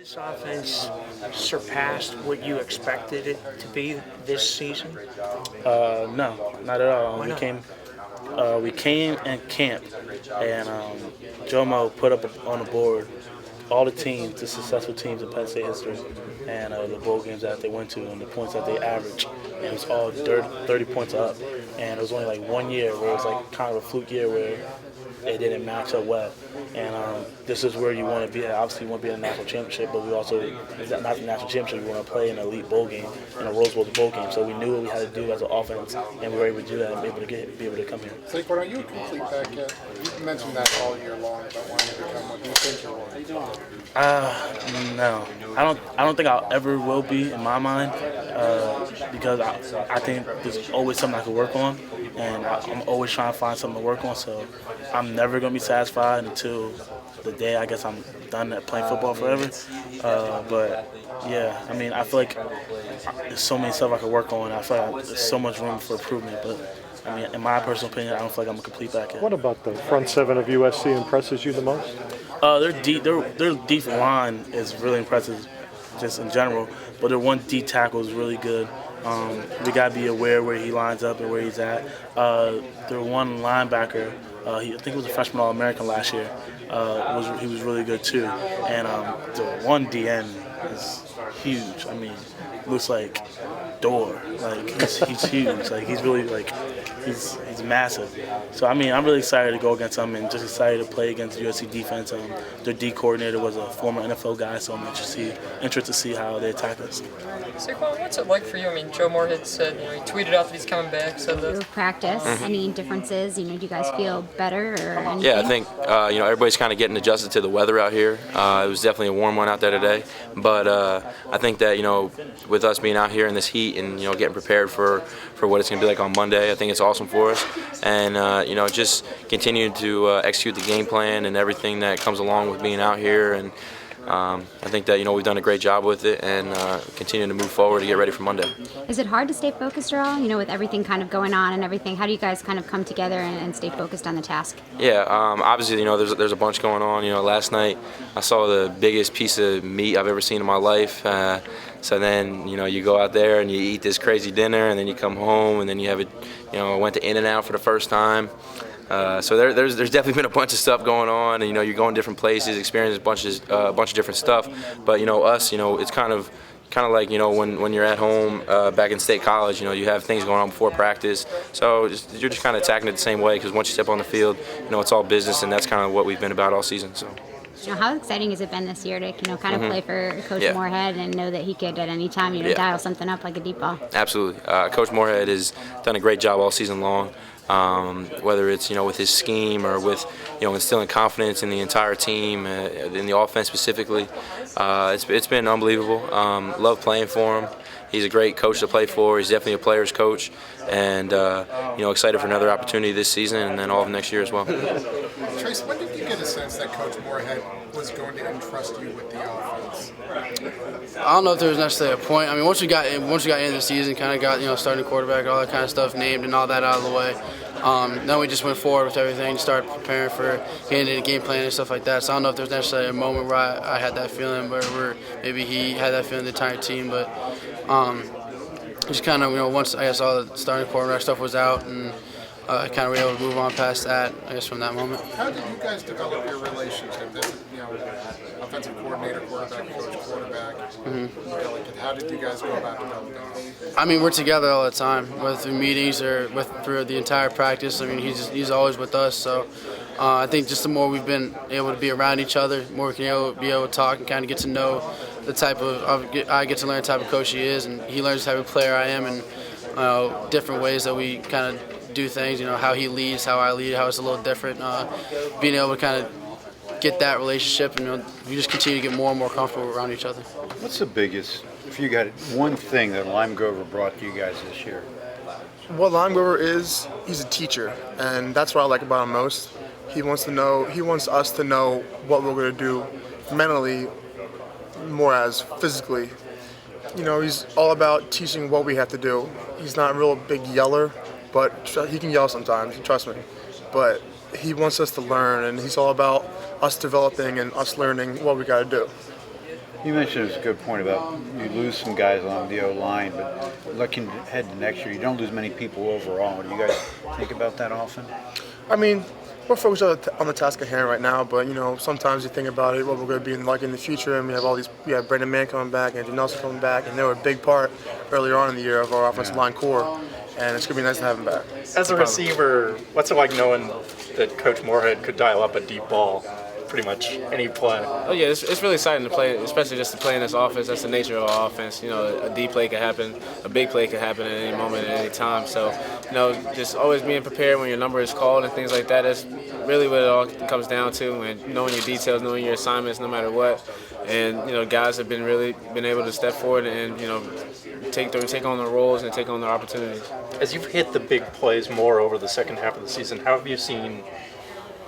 this offense surpassed what you expected it to be this season? No, not at all. Why not? We came in camp, and Jomo put up on the board all the teams, the successful teams in Penn State history, and the bowl games that they went to, and the points that they averaged, and it was all 30 points up. And it was only like 1 year where it was like kind of a fluke year where it didn't match up well. And this is where you want to be at. Obviously, you want to be in the national championship, but we also, not the national championship, we want to play in an elite bowl game, in a Rose Bowl bowl game. So we knew what we had to do as an offense, and we were able to do that and be able to come here. Saquon, are you a complete back yet? You've mentioned that all year long about wanting to become what you think you're one. No, I don't think I'll ever will be in my mind because I think there's always something I can work on, and I'm always trying to find something to work on. So I'm never gonna be satisfied until the day I guess I'm done at playing football forever. But yeah, I mean, I feel like there's so many stuff I could work on. I feel like there's so much room for improvement, but. I mean, in my personal opinion, I don't feel like I'm a complete back end. What about the front seven of USC impresses you the most? Their deep line is really impressive, just in general. But their one D tackle is really good. We gotta be aware where he lines up and where he's at. Their one linebacker, I think he was a freshman All-American last year. He was really good too. And the one DN is huge. I mean, looks like Door. Like he's huge. Like he's really like. He's massive. So, I mean, I'm really excited to go against him and just excited to play against the USC defense. Their D coordinator was a former NFL guy, so I'm interested to see how they attack us. Saquon, what's it like for you? I mean, Joe Moorhead said, he tweeted out that he's coming back. Said that. Practice, any differences? Do you guys feel better or anything? Yeah, I think, everybody's kind of getting adjusted to the weather out here. It was definitely a warm one out there today. But I think that, with us being out here in this heat and, getting prepared for what it's going to be like on Monday, I think it's awesome for us. And, just continue to execute the game plan and everything that comes along with being out here. And I think that, we've done a great job with it and continue to move forward to get ready for Monday. Is it hard to stay focused at all, with everything kind of going on and everything? How do you guys kind of come together and stay focused on the task? Yeah, obviously, there's a bunch going on. Last night I saw the biggest piece of meat I've ever seen in my life. So then, you go out there and you eat this crazy dinner, and then you come home, and then you have I went to In-N-Out for the first time. So there's definitely been a bunch of stuff going on, and you're going different places, experiencing a bunch of different stuff. But us, it's kind of like when you're at home back in State College, you have things going on before practice. So you're just kind of attacking it the same way, because once you step on the field, it's all business, and that's kind of what we've been about all season. So. How exciting has it been this year to kind of play for Coach Moorhead and know that he could at any time dial something up like a deep ball? Absolutely. Coach Moorhead has done a great job all season long. Whether it's with his scheme or with instilling confidence in the entire team, in the offense specifically, it's been unbelievable. Love playing for him. He's a great coach to play for. He's definitely a player's coach, and excited for another opportunity this season and then all of next year as well. Trace, when did you get a sense that Coach Moorhead was going to entrust you with the offense? I don't know if there was necessarily a point. I mean, once we got into the season, kind of got starting quarterback, all that kind of stuff named and all that out of the way. Then we just went forward with everything, started preparing for getting into the game plan and stuff like that. So I don't know if there's necessarily a moment where I had that feeling, where maybe he had that feeling, the entire team. But just kind of, once I guess all the starting quarterback stuff was out, and kind of were able to move on past that, I guess, from that moment. How did you guys develop your relationship? Offensive coordinator, quarterback, coach, quarterback. How did you guys go about developing it? I mean, we're together all the time, whether through meetings or through the entire practice. I mean, he's always with us. So I think just the more we've been able to be around each other, the more we can be able to talk and kind of get to know the type I get to learn the type of coach he is, and he learns the type of player I am, and different ways that we kind of do things. How he leads, how I lead, how it's a little different. Being able to kind of get that relationship, and we just continue to get more and more comfortable around each other. What's the biggest, if you got one thing that Lime Grover brought to you guys this year? What Lime Grover is, he's a teacher, and that's what I like about him most. He wants us to know what we're going to do mentally more as physically. He's all about teaching what we have to do. He's not a real big yeller, but he can yell sometimes, trust me. But he wants us to learn, and he's all about us developing and us learning what we got to do. You mentioned it was a good point about you lose some guys along the O-line, but looking ahead to next year, you don't lose many people overall. Do you guys think about that often? I mean, we're focused on the task at hand right now, but sometimes you think about it, what we're going to be like in the future, and we have Brandon Mann coming back, Andrew Nelson coming back, and they were a big part earlier on in the year of our offensive line core, and it's going to be nice to have them back. As a receiver, what's it like knowing that Coach Moorhead could dial up a deep ball pretty much any play? Oh yeah, it's really exciting to play, especially just to play in this offense. That's the nature of our offense. A deep play could happen, a big play could happen at any moment, at any time. So, just always being prepared when your number is called and things like that. That's really what it all comes down to, and knowing your details, knowing your assignments, no matter what. And guys have been able to step forward and take on their roles and take on their opportunities. As you've hit the big plays more over the second half of the season, how have you seen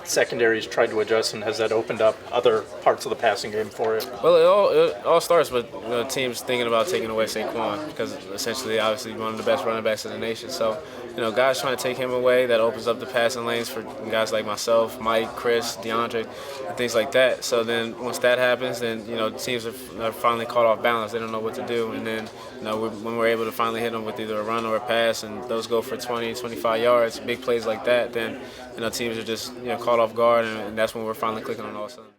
secondaries tried to adjust, and has that opened up other parts of the passing game for you? Well, it all starts with teams thinking about taking away Saquon, because essentially, obviously, one of the best running backs in the nation. So, guys trying to take him away, that opens up the passing lanes for guys like myself, Mike, Chris, DeAndre, and things like that. So then once that happens, then, teams are finally caught off balance. They don't know what to do. And then, when we're able to finally hit them with either a run or a pass, and those go for 20, 25 yards, big plays like that, then, teams are just, caught off guard, and that's when we're finally clicking on all of a sudden.